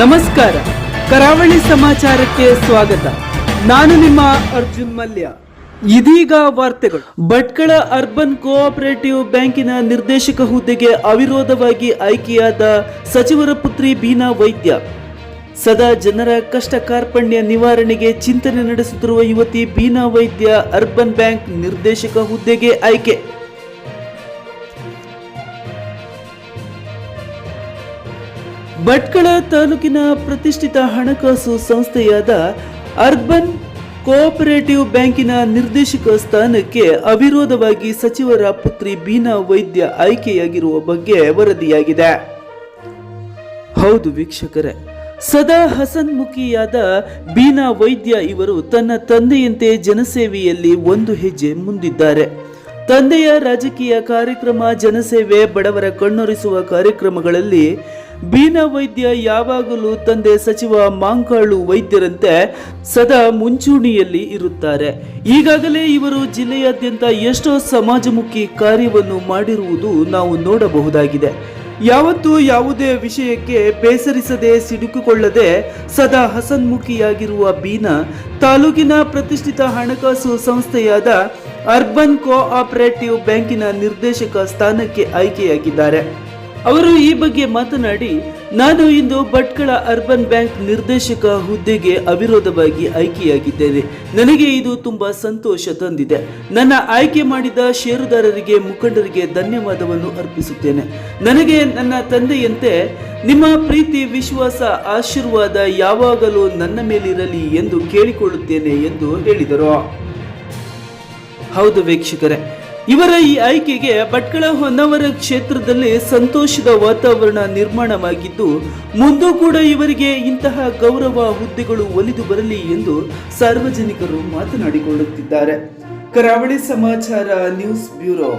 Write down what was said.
ನಮಸ್ಕಾರ, ಕರಾವಳಿ ಸಮಾಚಾರಕ್ಕೆ ಸ್ವಾಗತ. ನಾನು ನಿಮ್ಮ ಅರ್ಜುನ್ ಮಲ್ಯ. ಇದೀಗ ವಾರ್ತೆಗಳು. ಭಟ್ಕಳ ಅರ್ಬನ್ ಕೋಆಪರೇಟಿವ್ ಬ್ಯಾಂಕಿನ ನಿರ್ದೇಶಕ ಹುದ್ದೆಗೆ ಅವಿರೋಧವಾಗಿ ಆಯ್ಕೆಯಾದ ಸಚಿವರ ಪುತ್ರಿ ಬೀನಾ ವೈದ್ಯ. ಸದಾ ಜನರ ಕಷ್ಟ ಕಾರ್ಪಣ್ಯ ನಿವಾರಣೆಗೆ ಚಿಂತನೆ ನಡೆಸುತ್ತಿರುವ ಯುವತಿ ಬೀನಾ ವೈದ್ಯ ಅರ್ಬನ್ ಬ್ಯಾಂಕ್ ನಿರ್ದೇಶಕ ಹುದ್ದೆಗೆ ಆಯ್ಕೆ. ಭಟ್ಕಳ ತಾಲೂಕಿನ ಪ್ರತಿಷ್ಠಿತ ಹಣಕಾಸು ಸಂಸ್ಥೆಯಾದ ಅರ್ಬನ್ ಕೋಆಪರೇಟಿವ್ ಬ್ಯಾಂಕಿನ ನಿರ್ದೇಶಕ ಸ್ಥಾನಕ್ಕೆ ಅವಿರೋಧವಾಗಿ ಸಚಿವರ ಪುತ್ರಿ ಬೀನಾ ವೈದ್ಯ ಆಯ್ಕೆಯಾಗಿರುವ ಬಗ್ಗೆ ವರದಿಯಾಗಿದೆ. ಹೌದು ವೀಕ್ಷಕರೇ, ಸದಾ ಹಸನ್ಮುಖಿಯಾದ ಬೀನಾ ವೈದ್ಯ ಇವರು ತನ್ನ ತಂದೆಯಂತೆ ಜನಸೇವೆಯಲ್ಲಿ ಒಂದು ಹೆಜ್ಜೆ ಮುಂದಿದ್ದಾರೆ. ತಂದೆಯ ರಾಜಕೀಯ ಕಾರ್ಯಕ್ರಮ, ಜನಸೇವೆ, ಬಡವರ ಕಣ್ಣೊರೆಸುವ ಕಾರ್ಯಕ್ರಮಗಳಲ್ಲಿ ಬೀನಾ ವೈದ್ಯ ಯಾವಾಗಲೂ ತಂದೆ ಸಚಿವ ಮಾಂಕಾಳು ವೈದ್ಯರಂತೆ ಸದಾ ಮುಂಚೂಣಿಯಲ್ಲಿ ಇರುತ್ತಾರೆ. ಈಗಾಗಲೇ ಇವರು ಜಿಲ್ಲೆಯಾದ್ಯಂತ ಎಷ್ಟೋ ಸಮಾಜಮುಖಿ ಕಾರ್ಯವನ್ನು ಮಾಡಿರುವುದು ನಾವು ನೋಡಬಹುದಾಗಿದೆ. ಯಾವತ್ತೂ ಯಾವುದೇ ವಿಷಯಕ್ಕೆ ಬೇಸರಿಸದೆ ಸಿಡುಕಿಕೊಳ್ಳದೆ ಸದಾ ಹಸನ್ಮುಖಿಯಾಗಿರುವ ಬೀನಾ ತಾಲೂಕಿನ ಪ್ರತಿಷ್ಠಿತ ಹಣಕಾಸು ಸಂಸ್ಥೆಯಾದ ಅರ್ಬನ್ ಕೋಆಪರೇಟಿವ್ ಬ್ಯಾಂಕಿನ ನಿರ್ದೇಶಕ ಸ್ಥಾನಕ್ಕೆ ಆಯ್ಕೆಯಾಗಿದ್ದಾರೆ. ಅವರು ಈ ಬಗ್ಗೆ ಮಾತನಾಡಿ, ನಾನು ಇಂದು ಭಟ್ಕಳ ಅರ್ಬನ್ ಬ್ಯಾಂಕ್ ನಿರ್ದೇಶಕ ಹುದ್ದೆಗೆ ಅವಿರೋಧವಾಗಿ ಆಯ್ಕೆಯಾಗಿದ್ದೇನೆ. ನನಗೆ ಇದು ತುಂಬಾ ಸಂತೋಷ ತಂದಿದೆ. ನನ್ನ ಆಯ್ಕೆ ಮಾಡಿದ ಷೇರುದಾರರಿಗೆ, ಮುಖಂಡರಿಗೆ ಧನ್ಯವಾದವನ್ನು ಅರ್ಪಿಸುತ್ತೇನೆ. ನನಗೆ ನನ್ನ ತಂದೆಯಂತೆ ನಿಮ್ಮ ಪ್ರೀತಿ, ವಿಶ್ವಾಸ, ಆಶೀರ್ವಾದ ಯಾವಾಗಲೂ ನನ್ನ ಮೇಲಿರಲಿ ಎಂದು ಕೇಳಿಕೊಳ್ಳುತ್ತೇನೆ ಎಂದು ಹೇಳಿದರು. ಹೌದು ವೀಕ್ಷಕರೇ, ಇವರ ಈ ಆಯ್ಕೆಗೆ ಭಟ್ಕಳ ಹೊನ್ನಾವರ ಕ್ಷೇತ್ರದಲ್ಲಿ ಸಂತೋಷದ ವಾತಾವರಣ ನಿರ್ಮಾಣವಾಗಿದ್ದು, ಮುಂದೂ ಕೂಡ ಇವರಿಗೆ ಇಂತಹ ಗೌರವ ಹುದ್ದೆಗಳು ಒಲಿದು ಬರಲಿ ಎಂದು ಸಾರ್ವಜನಿಕರು ಮಾತನಾಡಿಕೊಳ್ಳುತ್ತಿದ್ದಾರೆ. ಕರಾವಳಿ ಸಮಾಚಾರ ನ್ಯೂಸ್ ಬ್ಯೂರೋ.